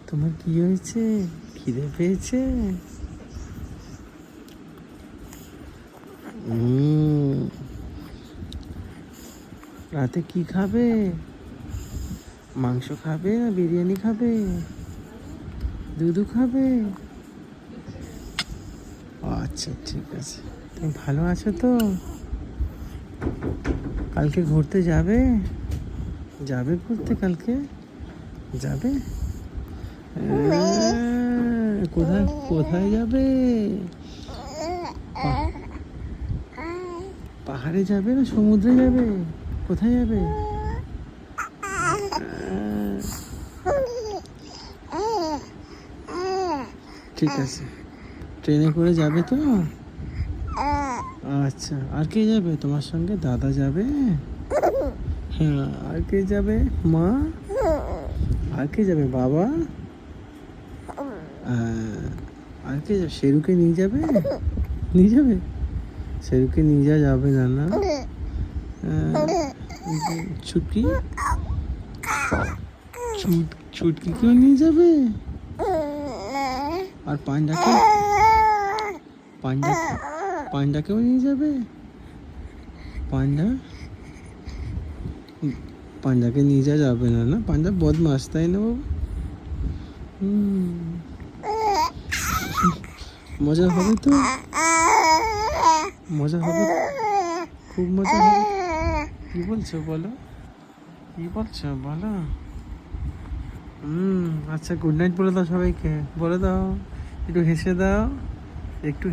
তোমার কি হয়েছে? খিদে পেয়েছে? রাতে কি খাবে? মাংস খাবে না বিরিয়ানি খাবে? দুধু খাবে? আচ্ছা ঠিক আছে। তুমি ভালো আছো তো? কালকে ঘুরতে যাবে? যাবে ঘুরতে কালকে? যাবে? কোথায় কোথায় যাবে? পাহাড়ে যাবে না সমুদ্রে যাবে? কোথায় যাবে? ঠিক আছে। ট্রেনে করে যাবে তো? আচ্ছা, আর কে যাবে তোমার সঙ্গে? দাদা যাবে? হ্যাঁ, আর কে যাবে? মা? আর কে যাবে? বাবা? আর কে যাবে? শেরুকে নিয়ে যাবে? নিয়ে যাবে? শেরুকে নিয়ে যাবে না না? ছুটকি? ছুটকিকেও নিয়ে যাবে? আর পান্ডাকেও নিয়ে যাবে? পান্ডাকে নিয়ে যাবে না না? পান্ডা বদমাস, তাই না বাবা? মজা হবে তো? মজা হবে, খুব মজা হবে। কি বলছো বলো? কি বলছো বলো? আচ্ছা, গুড নাইট বলে দাও সবাইকে, বলে দাও। একটু হেসে দাও, একটু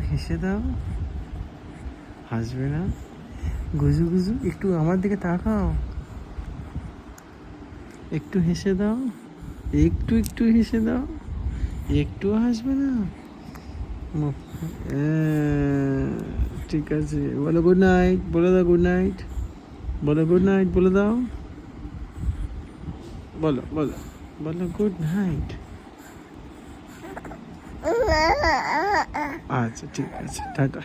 হেসে দাও। হাসবে না? গুজু গুজু একটু আমার দিকে তাকাও, একটু হেসে দাও, একটু হেসে দাও। একটু হাসবে না? ঠিক আছে, বলো গুড নাইট, বলে দাও গুড নাইট, বলো গুড নাইট, বলে দাও, বলো বলো বলো গুড নাইট। আচ্ছা ঠিক আছে, টাটা।